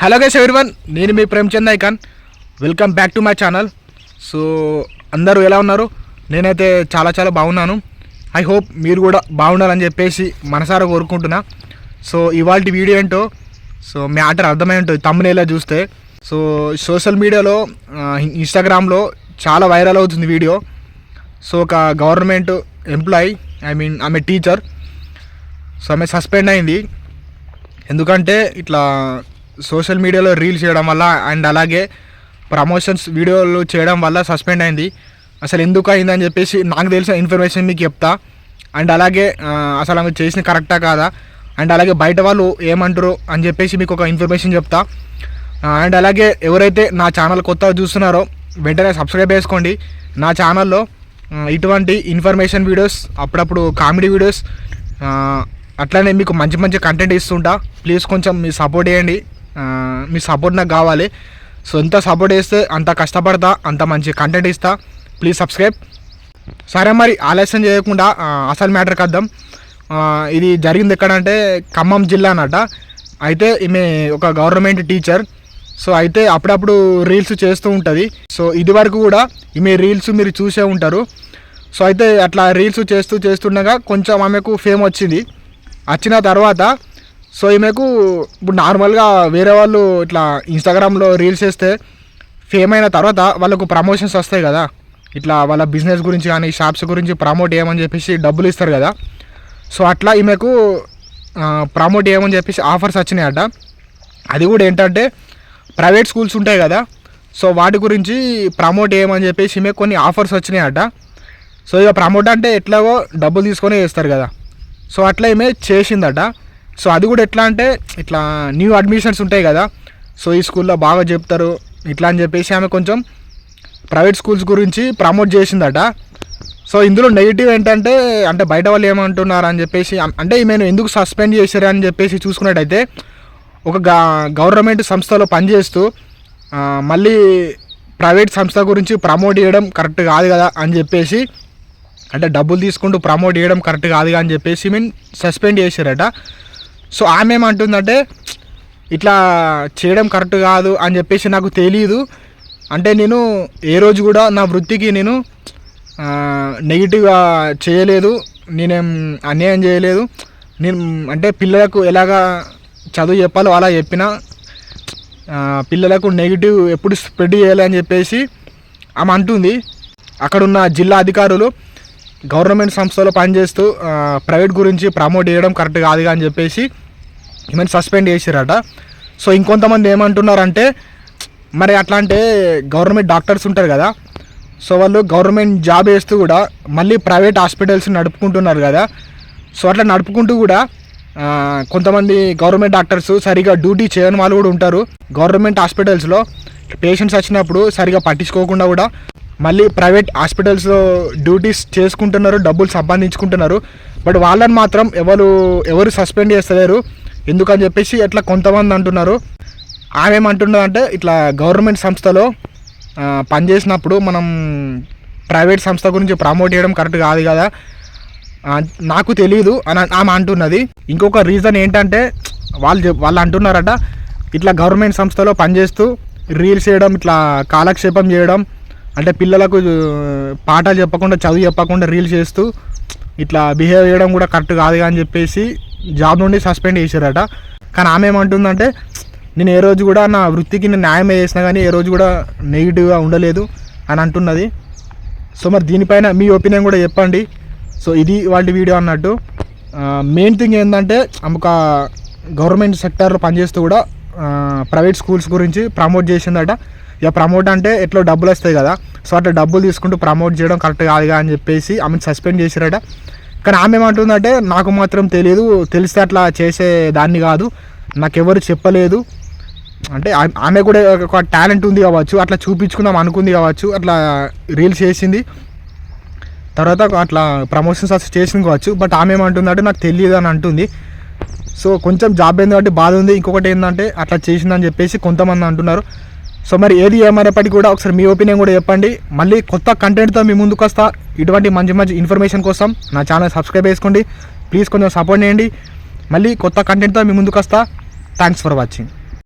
Hello guys everyone, నేను మీ Premchand icon. Welcome back to my channel. So అందరూ ఎలా ఉన్నారు? నేనైతే చాలా బాగున్నాను. ఐ హోప్ మీరు కూడా బాగుండాలని చెప్పేసి మనసారా కోరుకుంటున్నా. సో ఇవాళ వీడియో ఏంటో సో మ్యాటర్ అర్థమై ఉంటుంది థంబ్నెయిల్లో చూస్తే. సో సోషల్ మీడియాలో ఇన్స్టాగ్రామ్లో చాలా వైరల్ అవుతుంది వీడియో. సో ఒక గవర్నమెంట్ ఎంప్లాయీ, ఆమె టీచర్. సో ఆమె సస్పెండ్ అయింది. ఎందుకంటే ఇట్లా సోషల్ మీడియాలో రీల్స్ చేయడం వల్ల అండ్ అలాగే ప్రమోషన్స్ వీడియోలు చేయడం వల్ల సస్పెండ్ అయింది. అసలు ఎందుకు అయిందని చెప్పేసి నాకు తెలిసిన ఇన్ఫర్మేషన్ మీకు చెప్తా. అండ్ అలాగే అసలు ఆమె చేసిన కరెక్టా కాదా, అండ్ అలాగే బయట వాళ్ళు ఏమంటారు అని చెప్పేసి మీకు ఒక ఇన్ఫర్మేషన్ చెప్తా. అండ్ అలాగే ఎవరైతే నా ఛానల్ కొత్తగా చూస్తున్నారో వెంటనే సబ్స్క్రైబ్ చేసుకోండి. నా ఛానల్లో ఇటువంటి ఇన్ఫర్మేషన్ వీడియోస్, అప్పుడప్పుడు కామెడీ వీడియోస్, అట్లానే మీకు మంచి కంటెంట్ ఇస్తుంటా. ప్లీజ్ కొంచెం మీ సపోర్ట్ చేయండి. మీ సపోర్ట్ నాకు కావాలి. సో ఎంత సపోర్ట్ చేస్తే అంత కష్టపడతా, అంత మంచి కంటెంట్ ఇస్తా. Please subscribe. సరే, మరి ఆలస్యం చేయకుండా అసలు మ్యాటర్కి వద్దాం. ఇది జరిగింది ఎక్కడంటే ఖమ్మం జిల్లా అన్నట. అయితే ఈమె ఒక గవర్నమెంట్ టీచర్. సో అయితే అప్పుడప్పుడు రీల్స్ చేస్తూ ఉంటుంది. సో ఇది వరకు కూడా ఈమె రీల్స్ మీరు చూసే ఉంటారు. సో అయితే అట్లా రీల్స్ చేస్తుండగా కొంచెం ఆమెకు ఫేమ్ వచ్చింది. వచ్చిన తర్వాత సో ఈమెకు ఇప్పుడు నార్మల్గా వేరే వాళ్ళు ఇట్లా ఇన్స్టాగ్రామ్లో రీల్స్ చేస్తే ఫేమ్ అయిన తర్వాత వాళ్ళకు ప్రమోషన్స్ వస్తాయి కదా, ఇట్లా వాళ్ళ బిజినెస్ గురించి కానీ షాప్స్ గురించి ప్రమోట్ చేయమని చెప్పేసి డబ్బులు ఇస్తారు కదా. సో అట్లా ఈమెకు ప్రమోట్ చేయమని చెప్పేసి ఆఫర్స్ వచ్చినాయట. అది కూడా ఏంటంటే ప్రైవేట్ స్కూల్స్ ఉంటాయి కదా, సో వాటి గురించి ప్రమోట్ చేయమని చెప్పేసి ఈమె కొన్ని ఆఫర్స్ వచ్చినాయట. సో ఇక ప్రమోట్ అంటే ఎట్లాగో డబ్బులు తీసుకొని చేస్తారు కదా. సో అట్లా ఈమె చేసిందట. సో అది కూడా ఎట్లా అంటే ఇట్లా న్యూ అడ్మిషన్స్ ఉంటాయి కదా, సో ఈ స్కూల్లో బాగా చెప్తారు ఇట్లా అని చెప్పేసి ఆమె కొంచెం ప్రైవేట్ స్కూల్స్ గురించి ప్రమోట్ చేసిందట. సో ఇందులో నెగిటివ్ ఏంటంటే అంటే బయట వాళ్ళు ఏమంటున్నారు అని చెప్పేసి, అంటే ఈమెను ఎందుకు సస్పెండ్ చేశారు అని చెప్పేసి చూసుకున్నట్టయితే ఒక గవర్నమెంట్ సంస్థలో పనిచేస్తూ మళ్ళీ ప్రైవేట్ సంస్థ గురించి ప్రమోట్ చేయడం కరెక్ట్ కాదు కదా అని చెప్పేసి, అంటే డబ్బులు తీసుకుంటూ ప్రమోట్ చేయడం కరెక్ట్ కాదుగా అని చెప్పేసి సస్పెండ్ చేశారట. సో ఆమె ఏమంటుందంటే ఇట్లా చేయడం కరెక్ట్ కాదు అని చెప్పేసి నాకు తెలియదు, అంటే నేను ఏ రోజు కూడా నా వృత్తికి నేను నెగిటివ్గా చేయలేదు, నేనేం అన్యాయం చేయలేదు. నేను అంటే పిల్లలకు ఎలాగా చదువు చెప్పాలో అలా చెప్పిన, పిల్లలకు నెగిటివ్ ఎప్పుడు స్ప్రెడ్ చేయాలి అని చెప్పేసి ఆమె అంటుంది. అక్కడున్న జిల్లా అధికారులు గవర్నమెంట్ సంస్థలో పనిచేస్తూ ప్రైవేట్ గురించి ప్రమోట్ చేయడం కరెక్ట్ కాదుగా అని చెప్పేసి ఈమెను సస్పెండ్ చేసారట. సో ఇంకొంతమంది ఏమంటున్నారంటే మరి అట్లా అంటే గవర్నమెంట్ డాక్టర్స్ ఉంటారు కదా, సో వాళ్ళు గవర్నమెంట్ జాబ్ చేస్తూ కూడా మళ్ళీ ప్రైవేట్ హాస్పిటల్స్ నడుపుకుంటున్నారు కదా. సో అట్లా నడుపుకుంటూ కూడా కొంతమంది గవర్నమెంట్ డాక్టర్స్ సరిగా డ్యూటీ చేయని వాళ్ళు కూడా ఉంటారు. గవర్నమెంట్ హాస్పిటల్స్లో పేషెంట్స్ వచ్చినప్పుడు సరిగా పట్టించుకోకుండా కూడా మళ్ళీ ప్రైవేట్ హాస్పిటల్స్లో డ్యూటీస్ చేసుకుంటున్నారు, డబ్బులు సంపాదించుకుంటున్నారు. బట్ వాళ్ళని మాత్రం ఎవరు సస్పెండ్ చేస్తలేరు ఎందుకని చెప్పేసి అట్లా కొంతమంది అంటున్నారు. ఆమె ఏమంటున్నదంటే ఇట్లా గవర్నమెంట్ సంస్థలో పనిచేసినప్పుడు మనం ప్రైవేట్ సంస్థ గురించి ప్రమోట్ చేయడం కరెక్ట్ కాదు కదా, నాకు తెలియదు అని ఆమె అంటున్నది. ఇంకొక రీజన్ ఏంటంటే వాళ్ళు అంటున్నారట ఇట్లా గవర్నమెంట్ సంస్థలో పనిచేస్తూ రీల్స్ చేయడం, ఇట్లా కాలక్షేపం చేయడం, అంటే పిల్లలకు పాఠాలు చెప్పకుండా చదువు చెప్పకుండా రీల్స్ చేస్తూ ఇట్లా బిహేవ్ చేయడం కూడా కరెక్ట్ కాదు అని చెప్పేసి జాబ్ నుండి సస్పెండ్ చేశారట. కానీ ఆమె ఏమంటుందంటే నేను ఏ రోజు కూడా నా వృత్తికి నేను న్యాయం చేసినా కానీ ఏ రోజు కూడా నెగిటివ్గా ఉండలేదు అని అంటున్నది. సో మరి దీనిపైన మీ ఒపీనియన్ కూడా చెప్పండి. సో ఇది వాళ్ళ వీడియో అన్నట్టు. మెయిన్ థింగ్ ఏంటంటే ఒక గవర్నమెంట్ సెక్టార్లో పనిచేస్తూ కూడా ప్రైవేట్ స్కూల్స్ గురించి ప్రమోట్ చేసిందట. ఇక ప్రమోట్ అంటే ఎట్లా డబ్బులు వస్తాయి కదా, సో అట్లా డబ్బులు తీసుకుంటూ ప్రమోట్ చేయడం కరెక్ట్ కాదుగా అని చెప్పేసి ఆమెను సస్పెండ్ చేశారట. కానీ ఆమె ఏమంటుందంటే నాకు మాత్రం తెలియదు, తెలిస్తే అట్లా చేసే దాన్ని కాదు, నాకెవరు చెప్పలేదు. అంటే ఆమె కూడా ఒక టాలెంట్ ఉంది కావచ్చు, అట్లా చూపించుకుందాం అనుకుంది కావచ్చు, అట్లా రీల్స్ చేసింది, తర్వాత అట్లా ప్రమోషన్స్ అసలు చేసింది కావచ్చు. బట్ ఆమె ఏమంటుందంటే నాకు తెలియదు అని అంటుంది. సో కొంచెం జాబ్ అయింది కాబట్టి బాధ ఉంది. ఇంకొకటి ఏంటంటే అట్లా చేసిందని చెప్పేసి కొంతమంది అంటున్నారు. సో మరి ఏది ఏమైనప్పటికీ కూడా ఒకసారి మీ ఒపీనియన్ కూడా చెప్పండి. మళ్ళీ కొత్త కంటెంట్తో మీ ముందుకు వస్తా. ఇటువంటి మంచి ఇన్ఫర్మేషన్ కోసం నా ఛానల్ సబ్స్క్రైబ్ చేసుకోండి. ప్లీజ్ కొంచెం సపోర్ట్ చేయండి. మళ్ళీ కొత్త కంటెంట్తో మీ ముందుకు వస్తా. Thanks for watching.